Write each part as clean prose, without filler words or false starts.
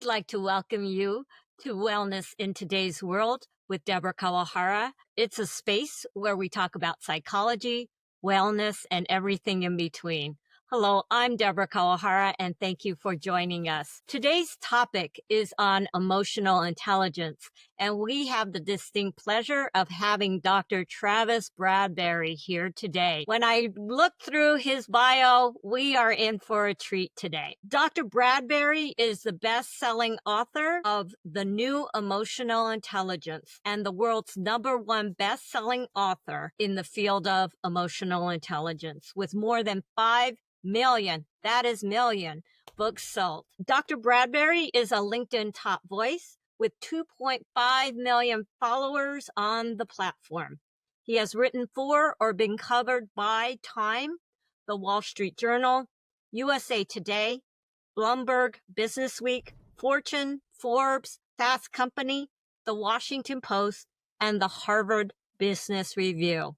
like to welcome you to Wellness in Today's World with Debra Kawahara. It's a space where we talk about psychology, wellness, and everything in between. Hello, I'm Debra Kawahara, and thank you for joining us. Today's topic is on emotional intelligence, and we have the distinct pleasure of having Dr. Travis Bradberry here today. When I looked through his bio, we are in for a treat today. Dr. Bradberry is the best-selling author of The New Emotional Intelligence and the world's #1 best-selling author in the field of emotional intelligence, with more than 5 million, that is million, books sold. Dr. Bradberry is a LinkedIn top voice with 2.5 million followers on the platform. He has written for or been covered by Time, The Wall Street Journal, USA Today, Bloomberg Businessweek, Fortune, Forbes, Fast Company, The Washington Post, and the Harvard Business Review.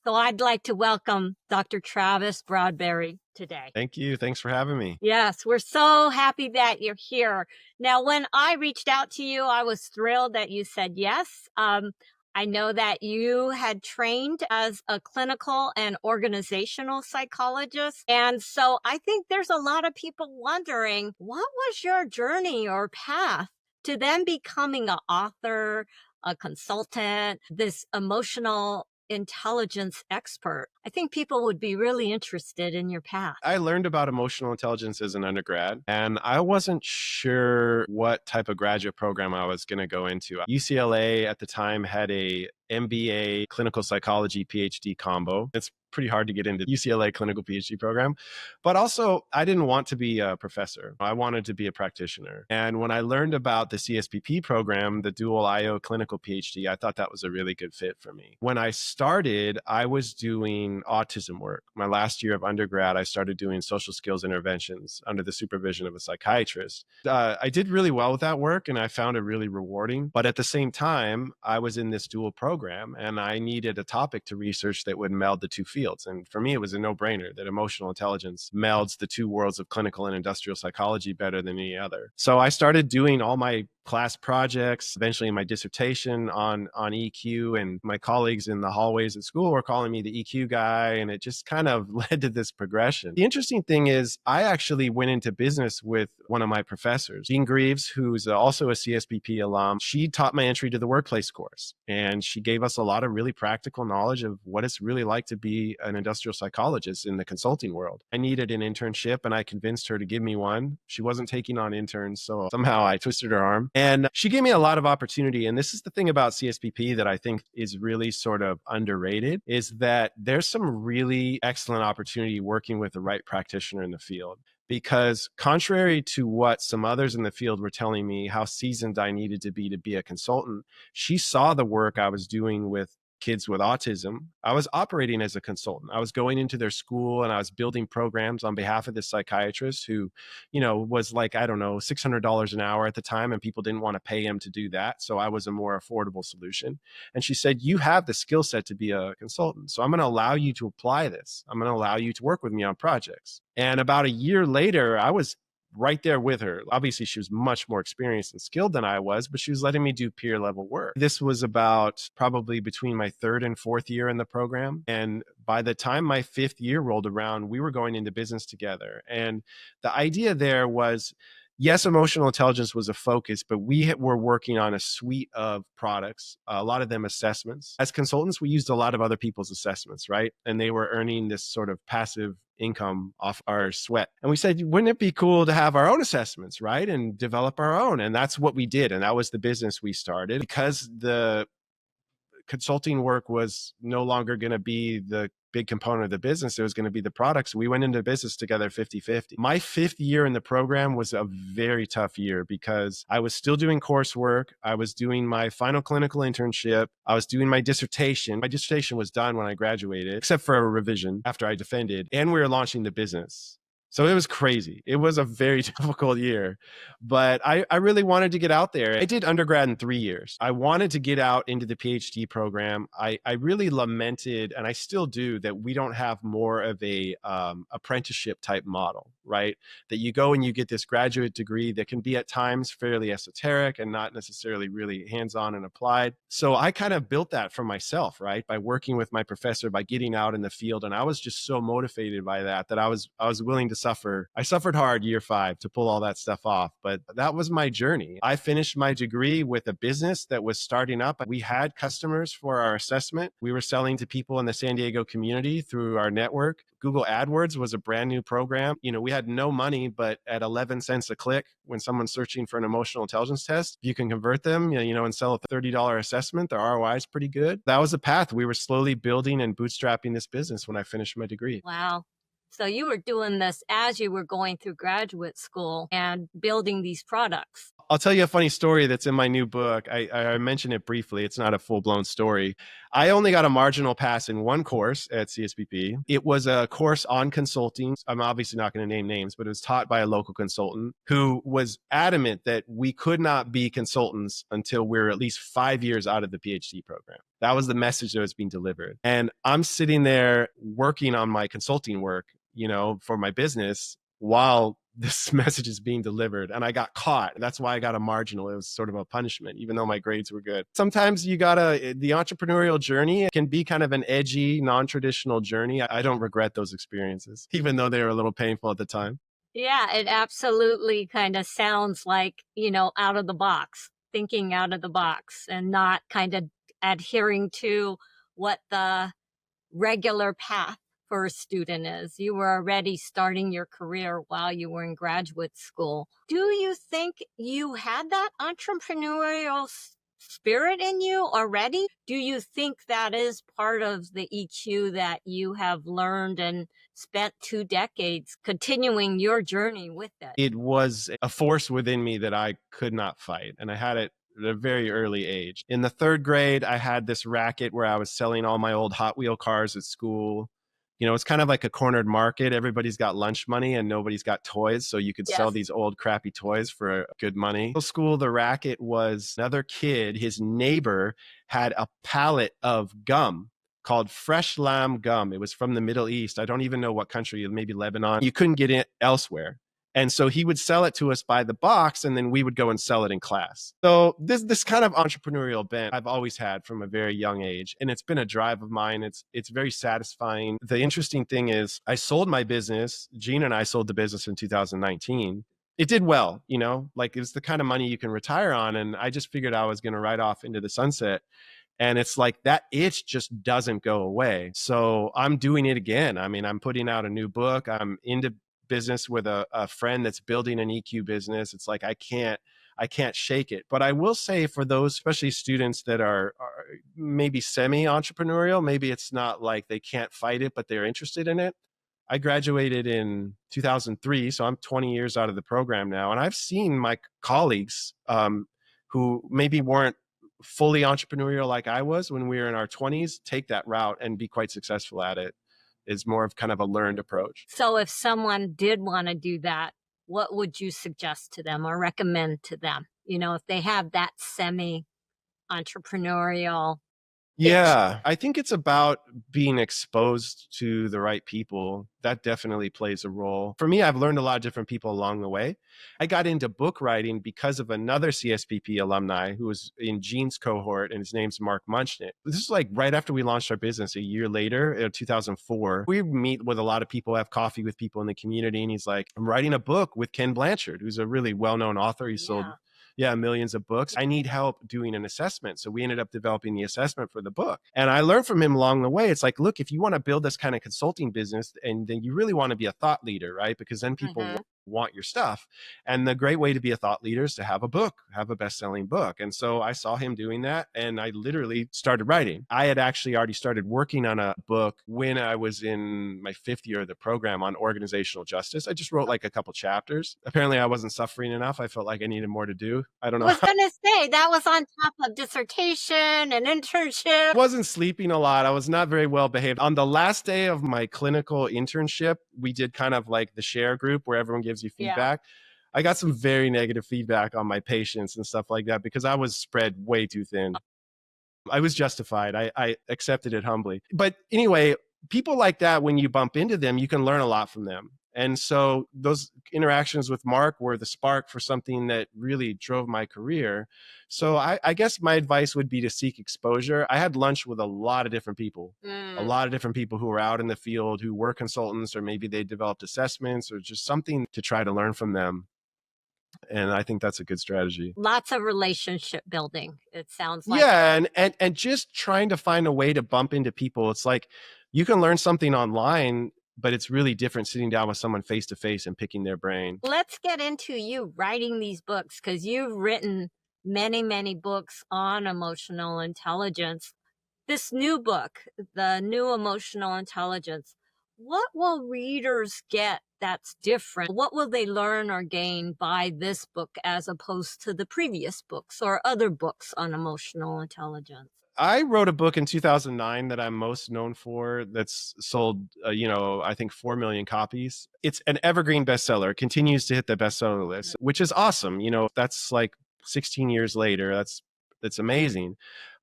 So I'd like to welcome Dr. Travis Bradberry today. Thank you. Thanks for having me. Yes, we're so happy that you're here. Now, when I reached out to you, I was thrilled that you said yes. I know that you had trained as a clinical and organizational psychologist. And so I think there's a lot of people wondering, what was your journey or path to then becoming an author, a consultant, this emotional intelligence expert? I think people would be really interested in your path. I learned about emotional intelligence as an undergrad, and I wasn't sure what type of graduate program I was going to go into. UCLA at the time had a MBA clinical psychology PhD combo. It's pretty hard to get into UCLA clinical PhD program, but also I didn't want to be a professor. I wanted to be a practitioner. And when I learned about the CSPP program, the dual IO clinical PhD, I thought that was a really good fit for me. When I started, I was doing autism work. My last year of undergrad, I started doing social skills interventions under the supervision of a psychiatrist. I did really well with that work and I found it really rewarding. But at the same time, I was in this dual program and I needed a topic to research that would meld the two fields. And for me, it was a no-brainer that emotional intelligence melds the two worlds of clinical and industrial psychology better than any other. So I started doing all my class projects, eventually in my dissertation on EQ, and my colleagues in the hallways at school were calling me the EQ guy, and it just kind of led to this progression. The interesting thing is I actually went into business with one of my professors, Jean Greaves, who's also a CSPP alum. She taught my entry to the workplace course, and she gave us a lot of really practical knowledge of what it's really like to be an industrial psychologist in the consulting world. I needed an internship, and I convinced her to give me one. She wasn't taking on interns, so somehow I twisted her arm. And she gave me a lot of opportunity. And this is the thing about CSPP that I think is really sort of underrated, is that there's some really excellent opportunity working with the right practitioner in the field. Because contrary to what some others in the field were telling me how seasoned I needed to be a consultant, she saw the work I was doing with kids with autism. I was operating as a consultant. I was going into their school and I was building programs on behalf of this psychiatrist who, was like, I don't know, $600 an hour at the time, and people didn't want to pay him to do that. So I was a more affordable solution. And she said, you have the skill set to be a consultant. So I'm going to allow you to apply this. I'm going to allow you to work with me on projects. And about a year later, I was right there with her. Obviously, she was much more experienced and skilled than I was, but she was letting me do peer level work. This was about probably between my 3rd and 4th year in the program. And by the time my 5th year rolled around, we were going into business together. And the idea there was, yes, emotional intelligence was a focus, but we were working on a suite of products, a lot of them assessments. As consultants, we used a lot of other people's assessments, right? And they were earning this sort of passive income off our sweat. And we said, wouldn't it be cool to have our own assessments, right? And develop our own. And that's what we did. And that was the business we started. Because the consulting work was no longer going to be the big component of the business, it was going to be the products. We went into business together 50-50. My 5th year in the program was a very tough year because I was still doing coursework. I was doing my final clinical internship. I was doing my dissertation. My dissertation was done when I graduated, except for a revision after I defended, and we were launching the business. So it was crazy. It was a very difficult year, but I really wanted to get out there. I did undergrad in 3 years. I wanted to get out into the PhD program. I really lamented, and I still do, that we don't have more of a apprenticeship type model. right? That you go and you get this graduate degree that can be at times fairly esoteric and not necessarily really hands-on and applied. So I kind of built that for myself, right? By working with my professor, by getting out in the field. And I was just so motivated by that that I was willing to suffer. I suffered hard year 5 to pull all that stuff off, but that was my journey. I finished my degree with a business that was starting up. We had customers for our assessment. We were selling to people in the San Diego community through our network. Google AdWords was a brand new program. We had no money, but at 11 cents a click, when someone's searching for an emotional intelligence test, you can convert them, and sell a $30 assessment. The ROI is pretty good. That was a path. We were slowly building and bootstrapping this business when I finished my degree. Wow. So you were doing this as you were going through graduate school and building these products. I'll tell you a funny story that's in my new book. I mentioned it briefly. It's not a full-blown story. I only got a marginal pass in one course at CSPP. It was a course on consulting. I'm obviously not going to name names, but it was taught by a local consultant who was adamant that we could not be consultants until we're at least 5 years out of the PhD program. That was the message that was being delivered. And I'm sitting there working on my consulting work, for my business while this message is being delivered, and I got caught. That's why I got a marginal. It was sort of a punishment, even though my grades were good. Sometimes the entrepreneurial journey can be kind of an edgy, non-traditional journey. I don't regret those experiences, even though they were a little painful at the time. Yeah, it absolutely kind of sounds like, out of the box, thinking out of the box and not kind of adhering to what the regular path for a student is. You were already starting your career while you were in graduate school. Do you think you had that entrepreneurial spirit in you already? Do you think that is part of the EQ that you have learned and spent 2 decades continuing your journey with it? It was a force within me that I could not fight, and I had it at a very early age. In the 3rd grade, I had this racket where I was selling all my old Hot Wheel cars at school. It's kind of like a cornered market. Everybody's got lunch money and nobody's got toys. So you could sell Yes. these old crappy toys for good money. Middle school, the racket was another kid. His neighbor had a pallet of gum called Fresh Lamb gum. It was from the Middle East. I don't even know what country, maybe Lebanon. You couldn't get it elsewhere. And so he would sell it to us by the box, and then we would go and sell it in class. So this kind of entrepreneurial bent I've always had from a very young age, and it's been a drive of mine. It's very satisfying. The interesting thing is I sold my business. Gene and I sold the business in 2019. It did well, like it's the kind of money you can retire on. And I just figured I was going to ride off into the sunset. And it's like that itch just doesn't go away. So I'm doing it again. I mean, I'm putting out a new book. I'm into business with a friend that's building an EQ business. It's like I can't shake it. But I will say, for those, especially students that are maybe semi-entrepreneurial, maybe it's not like they can't fight it, but they're interested in it. I graduated in 2003, so I'm 20 years out of the program now, and I've seen my colleagues who maybe weren't fully entrepreneurial like I was when we were in our 20s take that route and be quite successful at it. Is more of kind of a learned approach. So if someone did want to do that, what would you suggest to them or recommend to them? If they have that semi entrepreneurial itch. Yeah, I think it's about being exposed to the right people. That definitely plays a role. For me, I've learned a lot of different people along the way. I got into book writing because of another CSPP alumni who was in Gene's cohort, and his name's Mark Munchnick. This is like right after we launched our business, a year later, in 2004. We meet with a lot of people, have coffee with people in the community, and he's like, I'm writing a book with Ken Blanchard, who's a really well-known author. He sold millions of books. I need help doing an assessment. So we ended up developing the assessment for the book. And I learned from him along the way. It's like, look, if you want to build this kind of consulting business, and then you really want to be a thought leader, right? Because then people want your stuff. And the great way to be a thought leader is to have a book, have a best-selling book. And so I saw him doing that, and I literally started writing. I had actually already started working on a book when I was in my 5th year of the program on organizational justice. I just wrote like a couple chapters. Apparently I wasn't suffering enough. I felt like I needed more to do. I don't know. I was going to say that was on top of dissertation and internship. I wasn't sleeping a lot. I was not very well behaved. On the last day of my clinical internship, we did kind of like the share group where everyone gives you feedback. I got some very negative feedback on my patients and stuff like that because I was spread way too thin. I was justified. I accepted it humbly. But anyway, people like that, when you bump into them, you can learn a lot from them. And so those interactions with Mark were the spark for something that really drove my career. So I guess my advice would be to seek exposure. I had lunch with a lot of different people, a Mm. lot of different people who were out in the field, who were consultants, or maybe they developed assessments or just something to try to learn from them. And I think that's a good strategy. Lots of relationship building, it sounds like. Yeah, and just trying to find a way to bump into people. It's like you can learn something online, but it's really different sitting down with someone face to face and picking their brain. Let's get into you writing these books because you've written many, many books on emotional intelligence. This new book, The New Emotional Intelligence, what will readers get that's different? What will they learn or gain by this book as opposed to the previous books or other books on emotional intelligence? I wrote a book in 2009 that I'm most known for that's sold, I think 4 million copies. It's an evergreen bestseller. It continues to hit the bestseller list, which is awesome. That's like 16 years later. That's amazing.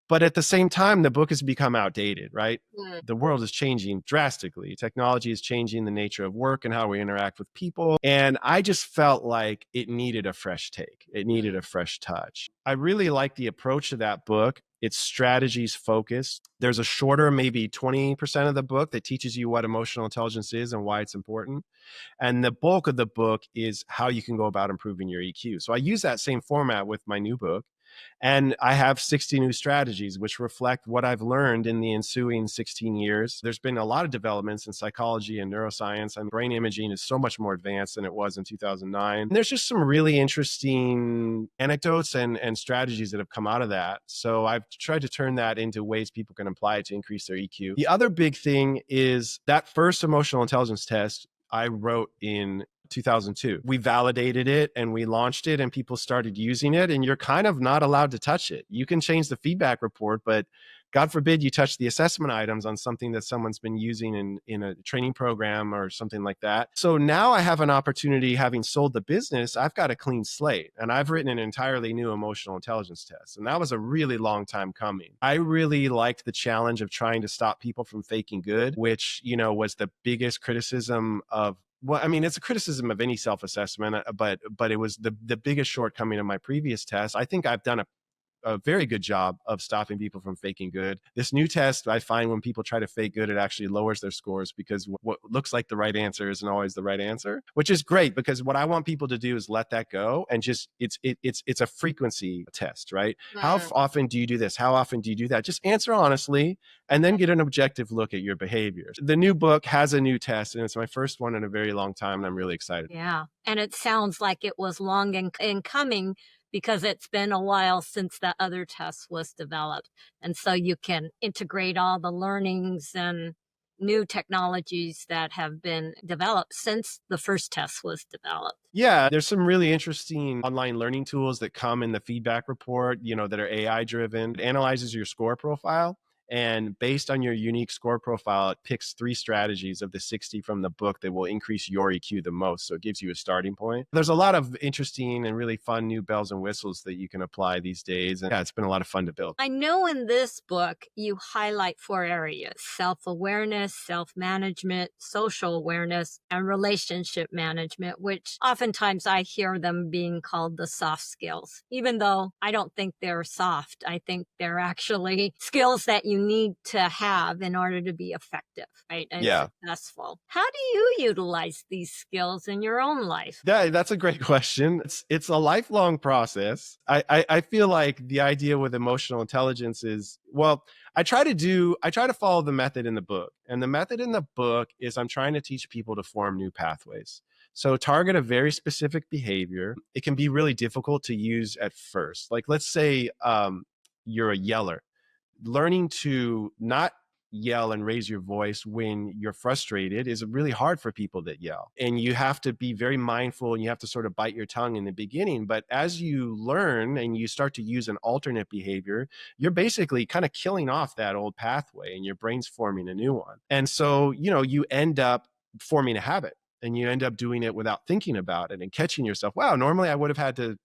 But at the same time, the book has become outdated, right? Mm. The world is changing drastically. Technology is changing the nature of work and how we interact with people. And I just felt like it needed a fresh take. It needed a fresh touch. I really like the approach to that book. It's strategies focused. There's a shorter, maybe 20% of the book that teaches you what emotional intelligence is and why it's important. And the bulk of the book is how you can go about improving your EQ. So I use that same format with my new book. And I have 60 new strategies, which reflect what I've learned in the ensuing 16 years. There's been a lot of developments in psychology and neuroscience, and brain imaging is so much more advanced than it was in 2009. And there's just some really interesting anecdotes and strategies that have come out of that. So I've tried to turn that into ways people can apply it to increase their EQ. The other big thing is that first emotional intelligence test I wrote in 2002. We validated it and we launched it and people started using it, and you're kind of not allowed to touch it. You can change the feedback report, but God forbid you touch the assessment items on something that someone's been using in a training program or something like that. So now I have an opportunity, having sold the business, I've got a clean slate and I've written an entirely new emotional intelligence test. And that was a really long time coming. I really liked the challenge of trying to stop people from faking good, which, was the biggest criticism of, well, I mean, it's a criticism of any self-assessment, but it was the biggest shortcoming of my previous test. I think I've done a very good job of stopping people from faking good. This new test, I find when people try to fake good, it actually lowers their scores because what looks like the right answer isn't always the right answer, which is great because what I want people to do is let that go and just it's a frequency test, right? How often do you do this? How often do you do that? Just answer honestly and then get an objective look at your behaviors. The new book has a new test and it's my first one in a very long time and I'm really excited. Yeah. And it sounds like it was long in coming because it's been a while since the other test was developed. And so you can integrate all the learnings and new technologies that have been developed since the first test was developed. Yeah, there's some really interesting online learning tools that come in the feedback report, that are AI driven. It analyzes your score profile. And based on your unique score profile, it picks 3 strategies of the 60 from the book that will increase your EQ the most. So it gives you a starting point. There's a lot of interesting and really fun new bells and whistles that you can apply these days. And yeah, it's been a lot of fun to build. I know in this book you highlight 4 areas: self-awareness, self-management, social awareness, and relationship management, which oftentimes I hear them being called the soft skills, even though I don't think they're soft. I think they're actually skills that you need to have in order to be effective, right? And Yeah. successful. How do you utilize these skills in your own life? Yeah, that's a great question. It's a lifelong process. I feel like the idea with emotional intelligence is, well, I try to follow the method in the book. And the method in the book is I'm trying to teach people to form new pathways. So target a very specific behavior. It can be really difficult to use at first. Like let's say you're a yeller. Learning to not yell and raise your voice when you're frustrated is really hard for people that yell. And you have to be very mindful and you have to sort of bite your tongue in the beginning. But as you learn and you start to use an alternate behavior, you're basically kind of killing off that old pathway and your brain's forming a new one. And so, you end up forming a habit and you end up doing it without thinking about it and catching yourself. Wow, normally I would have had to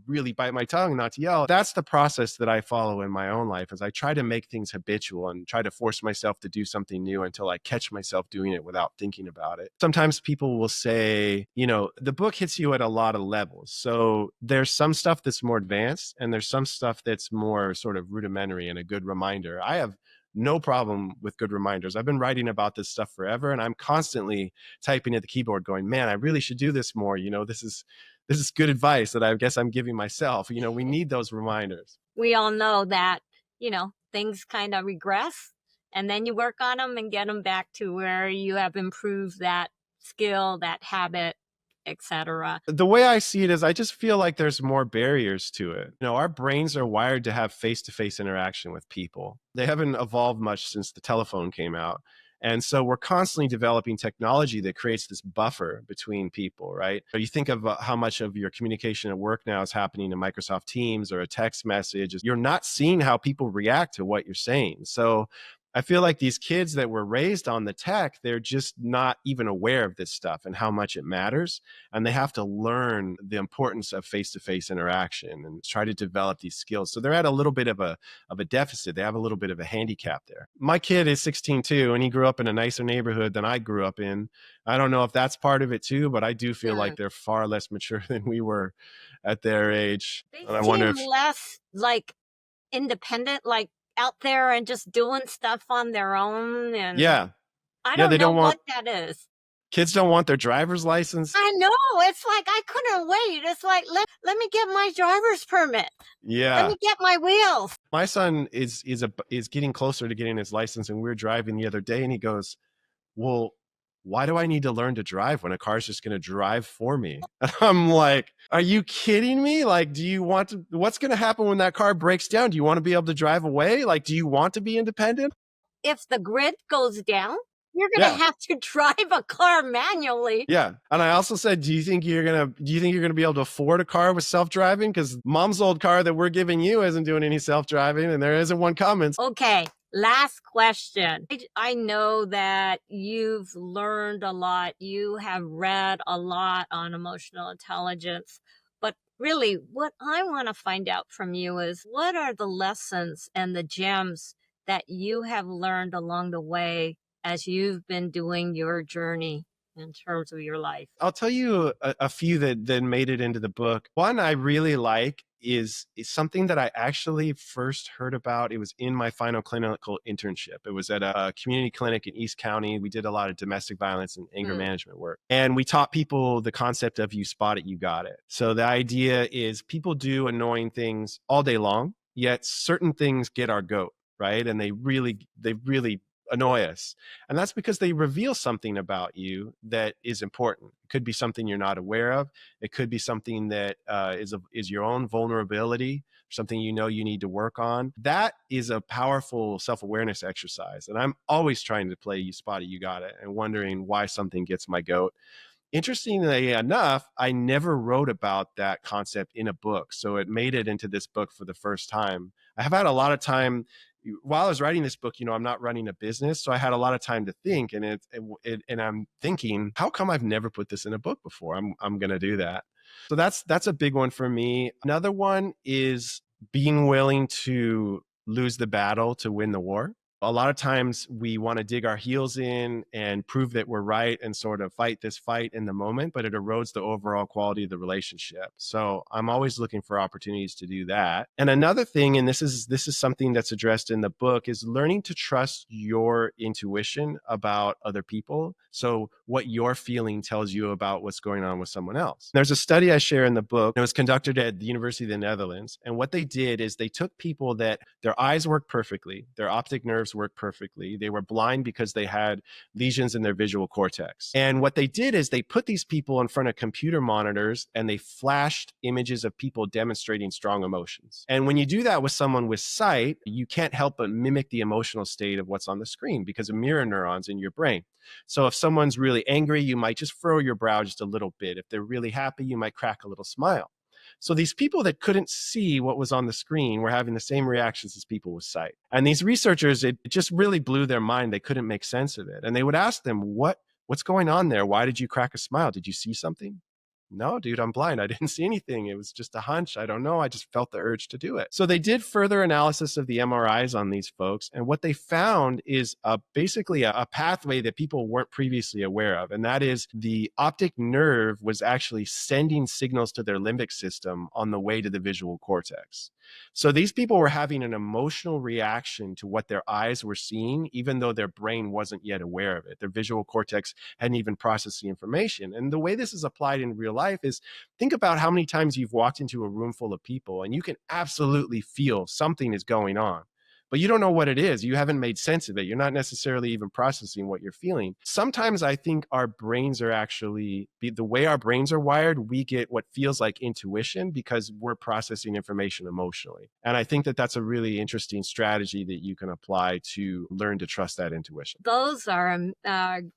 really bite my tongue not to yell. That's the process that I follow in my own life, as I try to make things habitual and try to force myself to do something new until I catch myself doing it without thinking about it. Sometimes people will say, the book hits you at a lot of levels. So there's some stuff that's more advanced and there's some stuff that's more sort of rudimentary and a good reminder. I have no problem with good reminders. I've been writing about this stuff forever, and I'm constantly typing at the keyboard going, man, I really should do this more. This is good advice that I guess I'm giving myself. We need those reminders. We all know that, things kind of regress, and then you work on them and get them back to where you have improved that skill, that habit, etc. The way I see it is I just feel like there's more barriers to it. Our brains are wired to have face-to-face interaction with people. They haven't evolved much since the telephone came out. And so we're constantly developing technology that creates this buffer between people, right? You think of how much of your communication at work now is happening in Microsoft Teams or a text message. You're not seeing how people react to what you're saying. So I feel like these kids that were raised on the tech, they're just not even aware of this stuff and how much it matters. And they have to learn the importance of face-to-face interaction and try to develop these skills. So they're at a little bit of a deficit. They have a little bit of a handicap there. My kid is 16 too, and he grew up in a nicer neighborhood than I grew up in. I don't know if that's part of it too, but I do feel like they're far less mature than we were at their age. They And I seem wonder if less like independent, like out there and just doing stuff on their own. And I don't know what that is. Kids don't want their driver's license. I know. It's like, I couldn't wait. It's like, let me get my driver's permit. Yeah. Let me get my wheels. My son is getting closer to getting his license, and we were driving the other day, and he goes, well, why do I need to learn to drive when a car's just going to drive for me? And I'm like, are you kidding me? Like, what's going to happen when that car breaks down? Do you want to be able to drive away? Like, do you want to be independent? If the grid goes down, you're going to have to drive a car manually. Yeah. And I also said, do you think you're going to be able to afford a car with self-driving? Because mom's old car that we're giving you isn't doing any self-driving, and there isn't one coming. Okay. Last question. I know that you've learned a lot. You have read a lot on emotional intelligence. But really, what I want to find out from you is, what are the lessons and the gems that you have learned along the way as you've been doing your journey in terms of your life? I'll tell you a few that made it into the book. One I really like is something that I actually first heard about. It was in my final clinical internship. It was at a community clinic in East County. We did a lot of domestic violence and anger management work. And we taught people the concept of you spot it, you got it. So the idea is people do annoying things all day long, yet certain things get our goat, right? And they really annoy us. And that's because they reveal something about you that is important. It could be something you're not aware of. It could be something that is your own vulnerability, something you need to work on. That is a powerful self-awareness exercise. And I'm always trying to play you spot it, you got it, and wondering why something gets my goat. Interestingly enough, I never wrote about that concept in a book. So it made it into this book for the first time. I have had a lot of time while I was writing this book. I'm not running a business, so I had a lot of time to think, and I'm thinking, how come I've never put this in a book before? I'm going to do that. So that's a big one for me. Another one is being willing to lose the battle to win the war. A lot of times we want to dig our heels in and prove that we're right and sort of fight this fight in the moment, but it erodes the overall quality of the relationship. So I'm always looking for opportunities to do that. And another thing, and this is something that's addressed in the book, is learning to trust your intuition about other people. So what your feeling tells you about what's going on with someone else. There's a study I share in the book. It was conducted at the University of the Netherlands. And what they did is they took people that their eyes worked perfectly, their optic nerves worked perfectly. They were blind because they had lesions in their visual cortex. And what they did is they put these people in front of computer monitors and they flashed images of people demonstrating strong emotions. And when you do that with someone with sight, you can't help but mimic the emotional state of what's on the screen because of mirror neurons in your brain. So if someone's really angry, you might just furrow your brow just a little bit. If they're really happy, you might crack a little smile. So these people that couldn't see what was on the screen were having the same reactions as people with sight. And these researchers, it just really blew their mind. They couldn't make sense of it. And they would ask them, what's going on there? Why did you crack a smile? Did you see something? no, dude, I'm blind. I didn't see anything. It was just a hunch. I don't know. I just felt the urge to do it. So they did further analysis of the MRIs on these folks. And what they found is basically a pathway that people weren't previously aware of. And that is the optic nerve was actually sending signals to their limbic system on the way to the visual cortex. So these people were having an emotional reaction to what their eyes were seeing, even though their brain wasn't yet aware of it. Their visual cortex hadn't even processed the information. And the way this is applied in real life is, think about how many times you've walked into a room full of people and you can absolutely feel something is going on, but you don't know what it is. You haven't made sense of it. You're not necessarily even processing what you're feeling. Sometimes I think our brains are actually, the way our brains are wired, we get what feels like intuition because we're processing information emotionally. And I think that that's a really interesting strategy that you can apply to learn to trust that intuition. Those are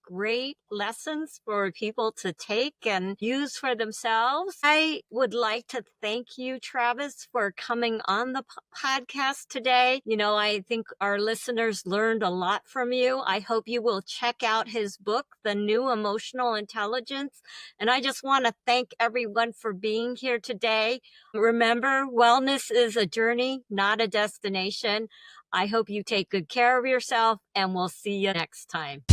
great lessons for people to take and use for themselves. I would like to thank you, Travis, for coming on the podcast today. You know, I think our listeners learned a lot from you. I hope you will check out his book, The New Emotional Intelligence. And I just want to thank everyone for being here today. Remember, wellness is a journey, not a destination. I hope you take good care of yourself, and we'll see you next time.